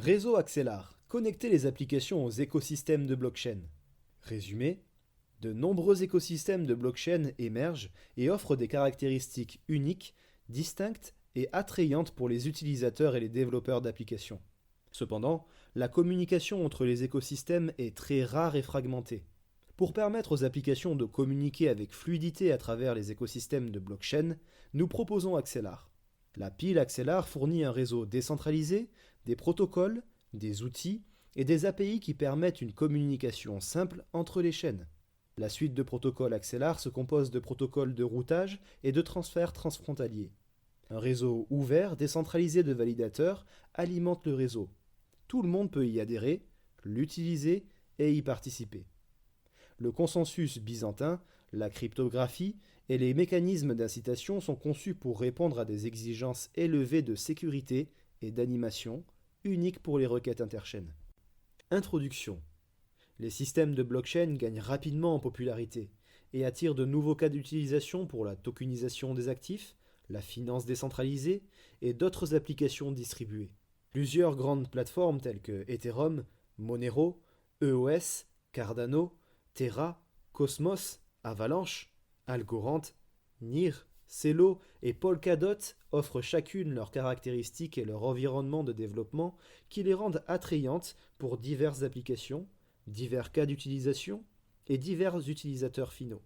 Réseau Axelar, connecter les applications aux écosystèmes de blockchain. Résumé, de nombreux écosystèmes de blockchain émergent et offrent des caractéristiques uniques, distinctes et attrayantes pour les utilisateurs et les développeurs d'applications. Cependant, la communication entre les écosystèmes est très rare et fragmentée. Pour permettre aux applications de communiquer avec fluidité à travers les écosystèmes de blockchain, nous proposons Axelar. La pile Axelar fournit un réseau décentralisé, des protocoles, des outils et des API qui permettent une communication simple entre les chaînes. La suite de protocoles Axelar se compose de protocoles de routage et de transferts transfrontaliers. Un réseau ouvert, décentralisé de validateurs alimente le réseau. Tout le monde peut y adhérer, l'utiliser et y participer. Le consensus byzantin, la cryptographie et les mécanismes d'incitation sont conçus pour répondre à des exigences élevées de sécurité et d'animation, uniques pour les requêtes interchaînes. Introduction. Les systèmes de blockchain gagnent rapidement en popularité et attirent de nouveaux cas d'utilisation pour la tokenisation des actifs, la finance décentralisée et d'autres applications distribuées. Plusieurs grandes plateformes telles que Ethereum, Monero, EOS, Cardano, Terra, Cosmos, Avalanche, Algorand, NIR, Celo et Polkadot offrent chacune leurs caractéristiques et leur environnement de développement qui les rendent attrayantes pour diverses applications, divers cas d'utilisation et divers utilisateurs finaux.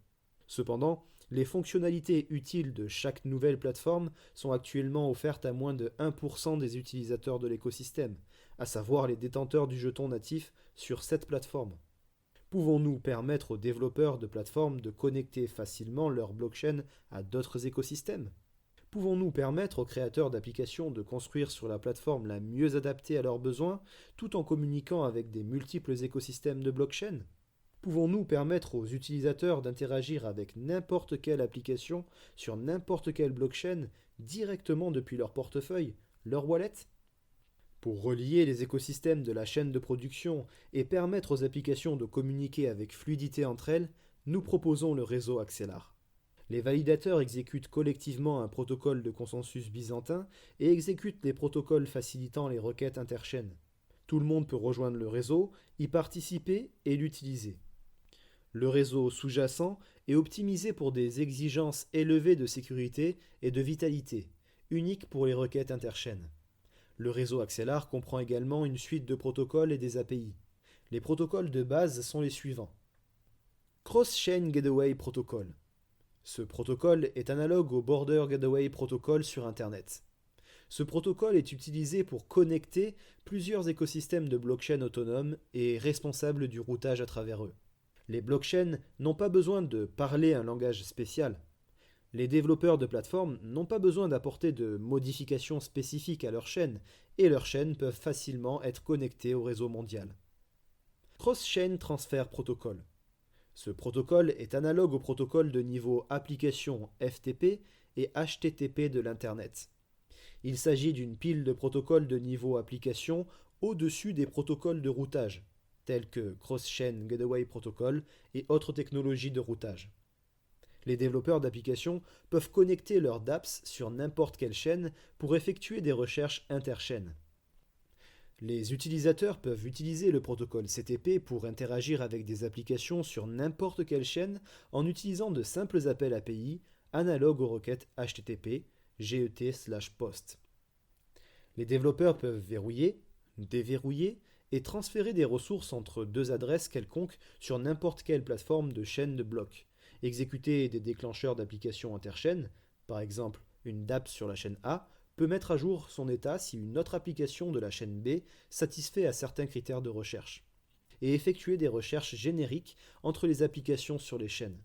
Cependant, les fonctionnalités utiles de chaque nouvelle plateforme sont actuellement offertes à moins de 1% des utilisateurs de l'écosystème, à savoir les détenteurs du jeton natif sur cette plateforme. Pouvons-nous permettre aux développeurs de plateformes de connecter facilement leur blockchain à d'autres écosystèmes? Pouvons-nous permettre aux créateurs d'applications de construire sur la plateforme la mieux adaptée à leurs besoins, tout en communiquant avec des multiples écosystèmes de blockchain? Pouvons-nous permettre aux utilisateurs d'interagir avec n'importe quelle application sur n'importe quelle blockchain directement depuis leur portefeuille, leur wallet? Pour relier les écosystèmes de la chaîne de production et permettre aux applications de communiquer avec fluidité entre elles, nous proposons le réseau Axelar. Les validateurs exécutent collectivement un protocole de consensus byzantin et exécutent les protocoles facilitant les requêtes interchaînes. Tout le monde peut rejoindre le réseau, y participer et l'utiliser. Le réseau sous-jacent est optimisé pour des exigences élevées de sécurité et de vitalité, uniques pour les requêtes interchaînes. Le réseau Axelar comprend également une suite de protocoles et des API. Les protocoles de base sont les suivants. Cross-Chain Gateway Protocol. Ce protocole est analogue au Border Gateway Protocol sur Internet. Ce protocole est utilisé pour connecter plusieurs écosystèmes de blockchain autonomes et responsables du routage à travers eux. Les blockchains n'ont pas besoin de parler un langage spécial. Les développeurs de plateformes n'ont pas besoin d'apporter de modifications spécifiques à leur chaîne, et leurs chaînes peuvent facilement être connectées au réseau mondial. Cross-Chain Transfer Protocol. Ce protocole est analogue au protocole de niveau application FTP et HTTP de l'Internet. Il s'agit d'une pile de protocoles de niveau application au-dessus des protocoles de routage, tels que Cross-Chain Gateway Protocol et autres technologies de routage. Les développeurs d'applications peuvent connecter leurs dApps sur n'importe quelle chaîne pour effectuer des recherches interchaînes. Les utilisateurs peuvent utiliser le protocole CTP pour interagir avec des applications sur n'importe quelle chaîne en utilisant de simples appels API analogues aux requêtes HTTP, GET/POST. Les développeurs peuvent verrouiller, déverrouiller et transférer des ressources entre deux adresses quelconques sur n'importe quelle plateforme de chaîne de blocs. Exécuter des déclencheurs d'applications interchaînes, par exemple une dApp sur la chaîne A, peut mettre à jour son état si une autre application de la chaîne B satisfait à certains critères de recherche, et effectuer des recherches génériques entre les applications sur les chaînes.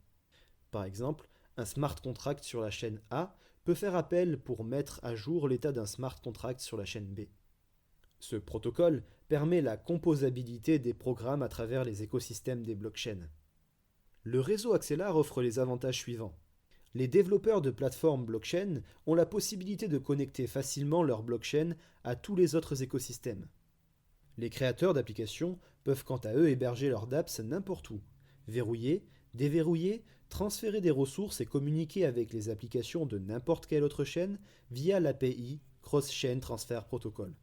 Par exemple, un smart contract sur la chaîne A peut faire appel pour mettre à jour l'état d'un smart contract sur la chaîne B. Ce protocole permet la composabilité des programmes à travers les écosystèmes des blockchains. Le réseau Axelar offre les avantages suivants. Les développeurs de plateformes blockchain ont la possibilité de connecter facilement leur blockchain à tous les autres écosystèmes. Les créateurs d'applications peuvent quant à eux héberger leurs dApps n'importe où, verrouiller, déverrouiller, transférer des ressources et communiquer avec les applications de n'importe quelle autre chaîne via l'API Cross-Chain Transfer Protocol.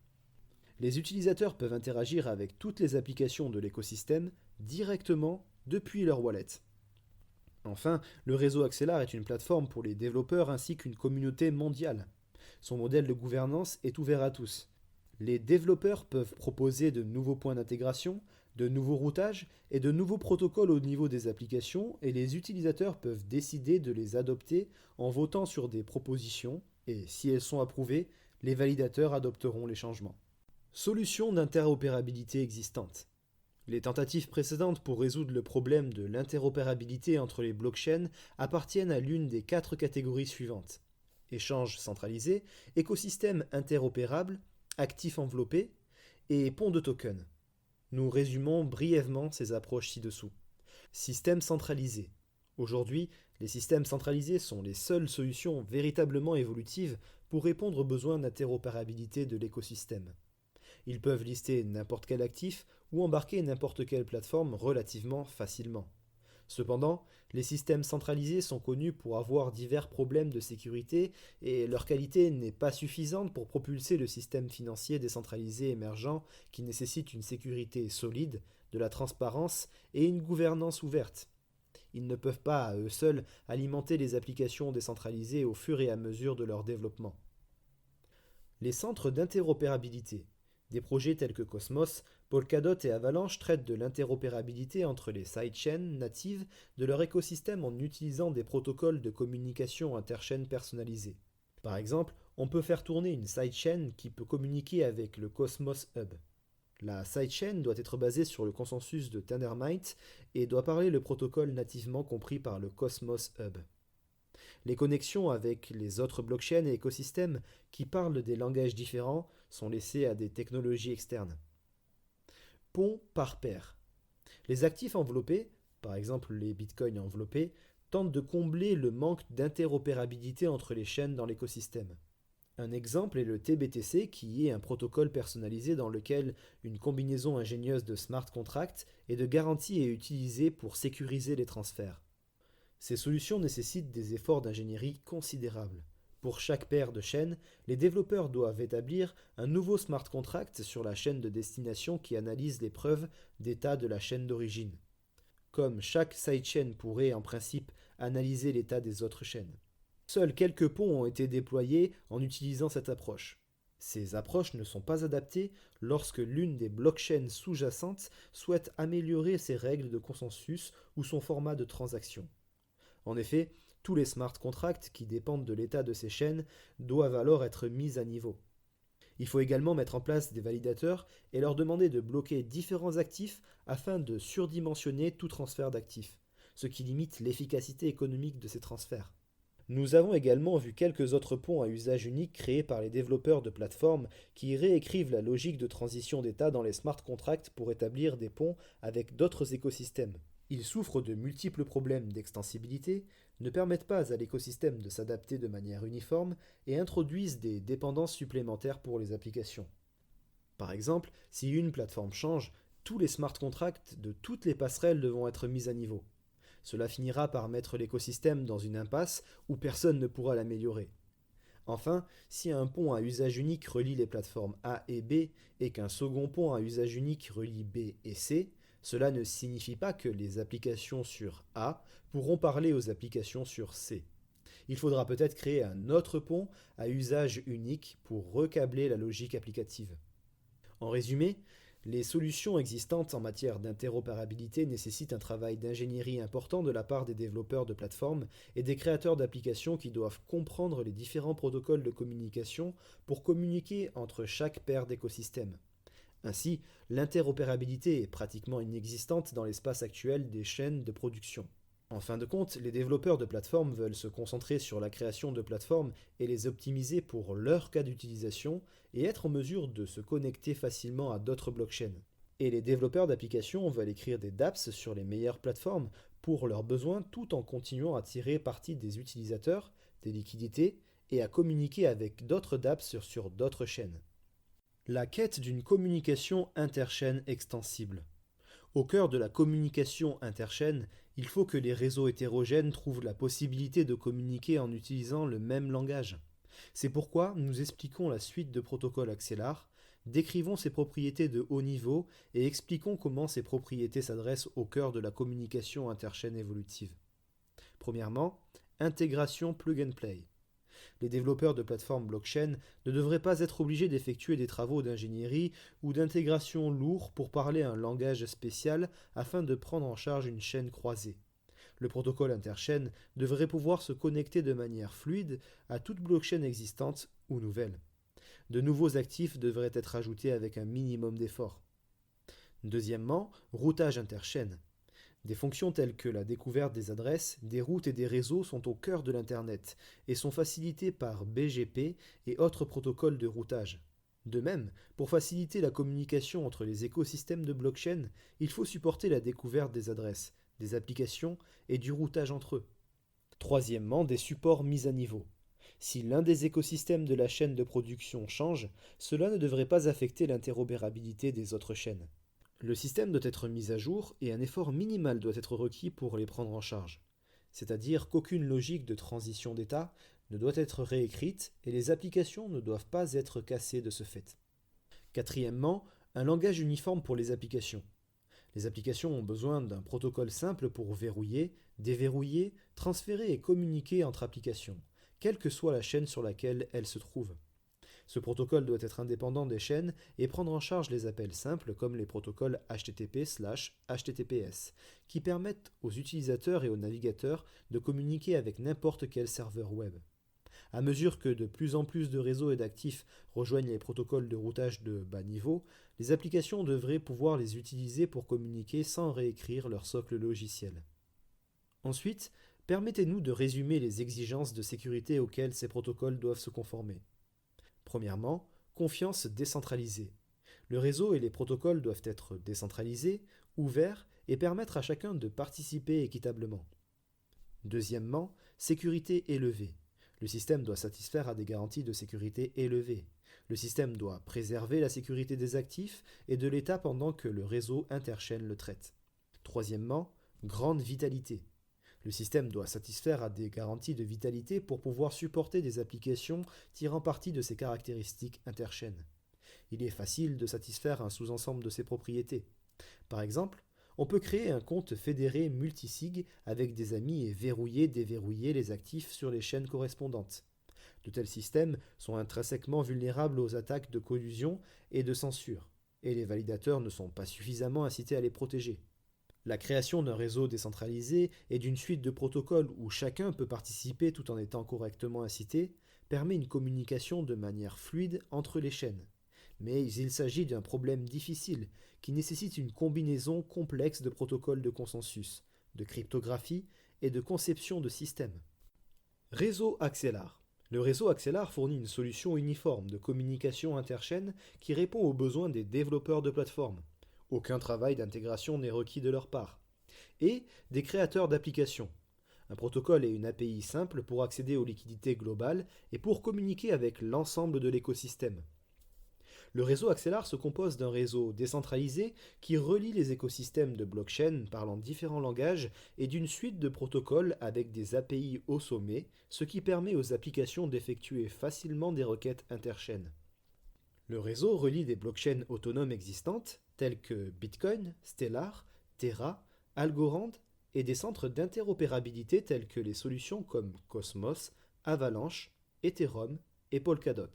Les utilisateurs peuvent interagir avec toutes les applications de l'écosystème directement depuis leur wallet. Enfin, le réseau Axelar est une plateforme pour les développeurs ainsi qu'une communauté mondiale. Son modèle de gouvernance est ouvert à tous. Les développeurs peuvent proposer de nouveaux points d'intégration, de nouveaux routages et de nouveaux protocoles au niveau des applications et les utilisateurs peuvent décider de les adopter en votant sur des propositions et si elles sont approuvées, les validateurs adopteront les changements. Solutions d'interopérabilité existantes. Les tentatives précédentes pour résoudre le problème de l'interopérabilité entre les blockchains appartiennent à l'une des 4 catégories suivantes. Échange centralisé, écosystème interopérable, actifs enveloppés et pont de tokens. Nous résumons brièvement ces approches ci-dessous. Système centralisé. Aujourd'hui, les systèmes centralisés sont les seules solutions véritablement évolutives pour répondre aux besoins d'interopérabilité de l'écosystème. Ils peuvent lister n'importe quel actif ou embarquer n'importe quelle plateforme relativement facilement. Cependant, les systèmes centralisés sont connus pour avoir divers problèmes de sécurité et leur qualité n'est pas suffisante pour propulser le système financier décentralisé émergent qui nécessite une sécurité solide, de la transparence et une gouvernance ouverte. Ils ne peuvent pas, à eux seuls, alimenter les applications décentralisées au fur et à mesure de leur développement. Les centres d'interopérabilité. Des projets tels que Cosmos, Polkadot et Avalanche traitent de l'interopérabilité entre les sidechains natives de leur écosystème en utilisant des protocoles de communication interchaîne personnalisés. Par exemple, on peut faire tourner une sidechain qui peut communiquer avec le Cosmos Hub. La sidechain doit être basée sur le consensus de Tendermint et doit parler le protocole nativement compris par le Cosmos Hub. Les connexions avec les autres blockchains et écosystèmes qui parlent des langages différents sont laissées à des technologies externes. Pont par paire. Les actifs enveloppés, par exemple les bitcoins enveloppés, tentent de combler le manque d'interopérabilité entre les chaînes dans l'écosystème. Un exemple est le TBTC qui est un protocole personnalisé dans lequel une combinaison ingénieuse de smart contracts et de garanties est utilisée pour sécuriser les transferts. Ces solutions nécessitent des efforts d'ingénierie considérables. Pour chaque paire de chaînes, les développeurs doivent établir un nouveau smart contract sur la chaîne de destination qui analyse les preuves d'état de la chaîne d'origine. Comme chaque sidechain pourrait en principe analyser l'état des autres chaînes. Seuls quelques ponts ont été déployés en utilisant cette approche. Ces approches ne sont pas adaptées lorsque l'une des blockchains sous-jacentes souhaite améliorer ses règles de consensus ou son format de transaction. En effet, tous les smart contracts qui dépendent de l'état de ces chaînes doivent alors être mis à niveau. Il faut également mettre en place des validateurs et leur demander de bloquer différents actifs afin de surdimensionner tout transfert d'actifs, ce qui limite l'efficacité économique de ces transferts. Nous avons également vu quelques autres ponts à usage unique créés par les développeurs de plateformes qui réécrivent la logique de transition d'état dans les smart contracts pour établir des ponts avec d'autres écosystèmes. Ils souffrent de multiples problèmes d'extensibilité, ne permettent pas à l'écosystème de s'adapter de manière uniforme et introduisent des dépendances supplémentaires pour les applications. Par exemple, si une plateforme change, tous les smart contracts de toutes les passerelles devront être mis à niveau. Cela finira par mettre l'écosystème dans une impasse où personne ne pourra l'améliorer. Enfin, si un pont à usage unique relie les plateformes A et B et qu'un second pont à usage unique relie B et C, cela ne signifie pas que les applications sur A pourront parler aux applications sur C. Il faudra peut-être créer un autre pont à usage unique pour recabler la logique applicative. En résumé, les solutions existantes en matière d'interopérabilité nécessitent un travail d'ingénierie important de la part des développeurs de plateformes et des créateurs d'applications qui doivent comprendre les différents protocoles de communication pour communiquer entre chaque paire d'écosystèmes. Ainsi, l'interopérabilité est pratiquement inexistante dans l'espace actuel des chaînes de production. En fin de compte, les développeurs de plateformes veulent se concentrer sur la création de plateformes et les optimiser pour leur cas d'utilisation et être en mesure de se connecter facilement à d'autres blockchains. Et les développeurs d'applications veulent écrire des dApps sur les meilleures plateformes pour leurs besoins tout en continuant à tirer parti des utilisateurs, des liquidités et à communiquer avec d'autres dApps sur d'autres chaînes. La quête d'une communication interchaîne extensible. Au cœur de la communication interchaîne, il faut que les réseaux hétérogènes trouvent la possibilité de communiquer en utilisant le même langage. C'est pourquoi nous expliquons la suite de protocoles Axelar, décrivons ces propriétés de haut niveau et expliquons comment ces propriétés s'adressent au cœur de la communication interchaîne évolutive. Premièrement, intégration plug and play. Les développeurs de plateformes blockchain ne devraient pas être obligés d'effectuer des travaux d'ingénierie ou d'intégration lourds pour parler un langage spécial afin de prendre en charge une chaîne croisée. Le protocole interchaîne devrait pouvoir se connecter de manière fluide à toute blockchain existante ou nouvelle. De nouveaux actifs devraient être ajoutés avec un minimum d'efforts. Deuxièmement, routage interchaîne. Des fonctions telles que la découverte des adresses, des routes et des réseaux sont au cœur de l'Internet et sont facilitées par BGP et autres protocoles de routage. De même, pour faciliter la communication entre les écosystèmes de blockchain, il faut supporter la découverte des adresses, des applications et du routage entre eux. Troisièmement, des supports mis à niveau. Si l'un des écosystèmes de la chaîne de production change, cela ne devrait pas affecter l'interopérabilité des autres chaînes. Le système doit être mis à jour et un effort minimal doit être requis pour les prendre en charge. C'est-à-dire qu'aucune logique de transition d'état ne doit être réécrite et les applications ne doivent pas être cassées de ce fait. Quatrièmement, un langage uniforme pour les applications. Les applications ont besoin d'un protocole simple pour verrouiller, déverrouiller, transférer et communiquer entre applications, quelle que soit la chaîne sur laquelle elles se trouvent. Ce protocole doit être indépendant des chaînes et prendre en charge les appels simples comme les protocoles HTTP/HTTPS, qui permettent aux utilisateurs et aux navigateurs de communiquer avec n'importe quel serveur web. À mesure que de plus en plus de réseaux et d'actifs rejoignent les protocoles de routage de bas niveau, les applications devraient pouvoir les utiliser pour communiquer sans réécrire leur socle logiciel. Ensuite, permettez-nous de résumer les exigences de sécurité auxquelles ces protocoles doivent se conformer. Premièrement, confiance décentralisée. Le réseau et les protocoles doivent être décentralisés, ouverts et permettre à chacun de participer équitablement. Deuxièmement, sécurité élevée. Le système doit satisfaire à des garanties de sécurité élevées. Le système doit préserver la sécurité des actifs et de l'état pendant que le réseau interchaîne le traite. Troisièmement, grande vitalité. Le système doit satisfaire à des garanties de vitalité pour pouvoir supporter des applications tirant parti de ses caractéristiques interchaînes. Il est facile de satisfaire un sous-ensemble de ces propriétés. Par exemple, on peut créer un compte fédéré multisig avec des amis et déverrouiller les actifs sur les chaînes correspondantes. De tels systèmes sont intrinsèquement vulnérables aux attaques de collusion et de censure, et les validateurs ne sont pas suffisamment incités à les protéger. La création d'un réseau décentralisé et d'une suite de protocoles où chacun peut participer tout en étant correctement incité permet une communication de manière fluide entre les chaînes. Mais il s'agit d'un problème difficile qui nécessite une combinaison complexe de protocoles de consensus, de cryptographie et de conception de systèmes. Réseau Axelar. Le réseau Axelar fournit une solution uniforme de communication interchaîne qui répond aux besoins des développeurs de plateformes. Aucun travail d'intégration n'est requis de leur part. Et des créateurs d'applications. Un protocole et une API simple pour accéder aux liquidités globales et pour communiquer avec l'ensemble de l'écosystème. Le réseau Axelar se compose d'un réseau décentralisé qui relie les écosystèmes de blockchain parlant différents langages et d'une suite de protocoles avec des API au sommet, ce qui permet aux applications d'effectuer facilement des requêtes interchaînes. Le réseau relie des blockchains autonomes existantes, telles que Bitcoin, Stellar, Terra, Algorand, et des centres d'interopérabilité tels que les solutions comme Cosmos, Avalanche, Ethereum et Polkadot.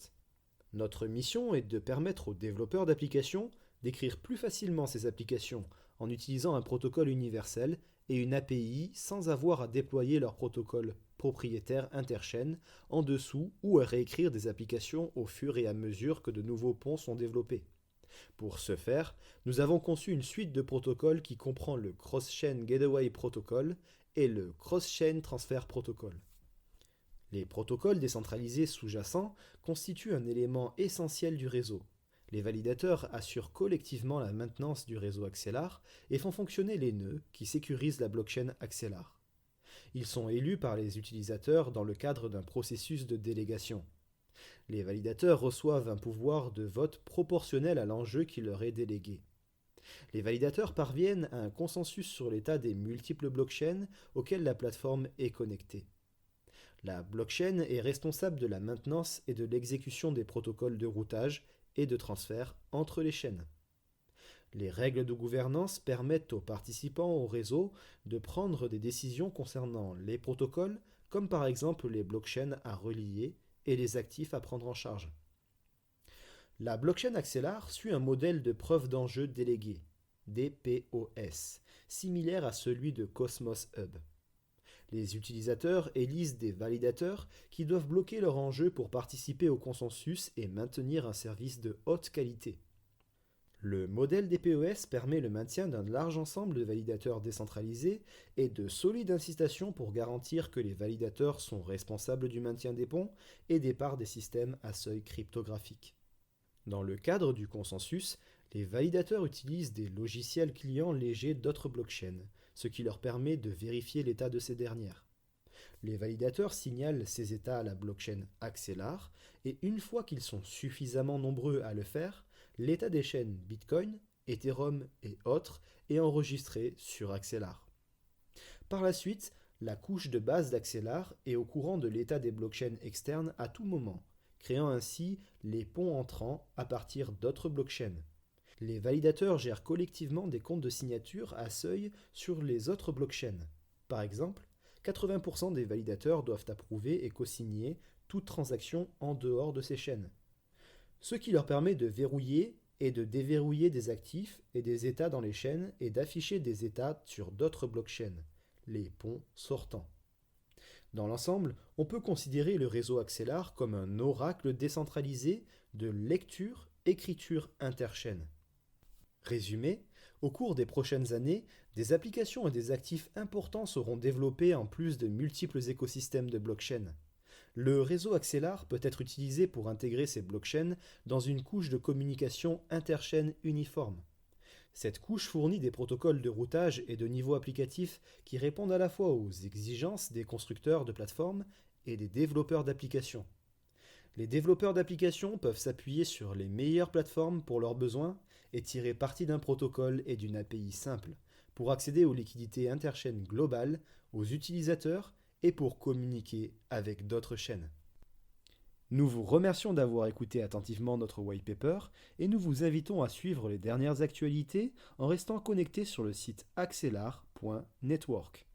Notre mission est de permettre aux développeurs d'applications d'écrire plus facilement ces applications en utilisant un protocole universel et une API sans avoir à déployer leur protocole propriétaire interchaîne en dessous ou à réécrire des applications au fur et à mesure que de nouveaux ponts sont développés. Pour ce faire, nous avons conçu une suite de protocoles qui comprend le Cross-Chain Gateway Protocol et le Cross-Chain Transfer Protocol. Les protocoles décentralisés sous-jacents constituent un élément essentiel du réseau. Les validateurs assurent collectivement la maintenance du réseau Axelar et font fonctionner les nœuds qui sécurisent la blockchain Axelar. Ils sont élus par les utilisateurs dans le cadre d'un processus de délégation. Les validateurs reçoivent un pouvoir de vote proportionnel à l'enjeu qui leur est délégué. Les validateurs parviennent à un consensus sur l'état des multiples blockchains auxquelles la plateforme est connectée. La blockchain est responsable de la maintenance et de l'exécution des protocoles de routage et de transfert entre les chaînes. Les règles de gouvernance permettent aux participants au réseau de prendre des décisions concernant les protocoles, comme par exemple les blockchains à relier et les actifs à prendre en charge. La blockchain Axelar suit un modèle de preuve d'enjeu délégué, DPoS, similaire à celui de Cosmos Hub. Les utilisateurs élisent des validateurs qui doivent bloquer leur enjeu pour participer au consensus et maintenir un service de haute qualité. Le modèle DPoS permet le maintien d'un large ensemble de validateurs décentralisés et de solides incitations pour garantir que les validateurs sont responsables du maintien des ponts et des parts des systèmes à seuil cryptographique. Dans le cadre du consensus, les validateurs utilisent des logiciels clients légers d'autres blockchains, ce qui leur permet de vérifier l'état de ces dernières. Les validateurs signalent ces états à la blockchain Axelar et une fois qu'ils sont suffisamment nombreux à le faire, l'état des chaînes Bitcoin, Ethereum et autres est enregistré sur Axelar. Par la suite, la couche de base d'Axelar est au courant de l'état des blockchains externes à tout moment, créant ainsi les ponts entrants à partir d'autres blockchains. Les validateurs gèrent collectivement des comptes de signature à seuil sur les autres blockchains. Par exemple, 80% des validateurs doivent approuver et co-signer toute transaction en dehors de ces chaînes, ce qui leur permet de verrouiller et de déverrouiller des actifs et des états dans les chaînes et d'afficher des états sur d'autres blockchains, les ponts sortants. Dans l'ensemble, on peut considérer le réseau Axelar comme un oracle décentralisé de lecture-écriture interchaîne. Résumé, au cours des prochaines années, des applications et des actifs importants seront développés en plus de multiples écosystèmes de blockchain. Le réseau Axelar peut être utilisé pour intégrer ces blockchains dans une couche de communication interchaîne uniforme. Cette couche fournit des protocoles de routage et de niveau applicatif qui répondent à la fois aux exigences des constructeurs de plateformes et des développeurs d'applications. Les développeurs d'applications peuvent s'appuyer sur les meilleures plateformes pour leurs besoins et tirer parti d'un protocole et d'une API simple pour accéder aux liquidités interchaînes globales, aux utilisateurs et pour communiquer avec d'autres chaînes. Nous vous remercions d'avoir écouté attentivement notre white paper et nous vous invitons à suivre les dernières actualités en restant connecté sur le site axelar.network.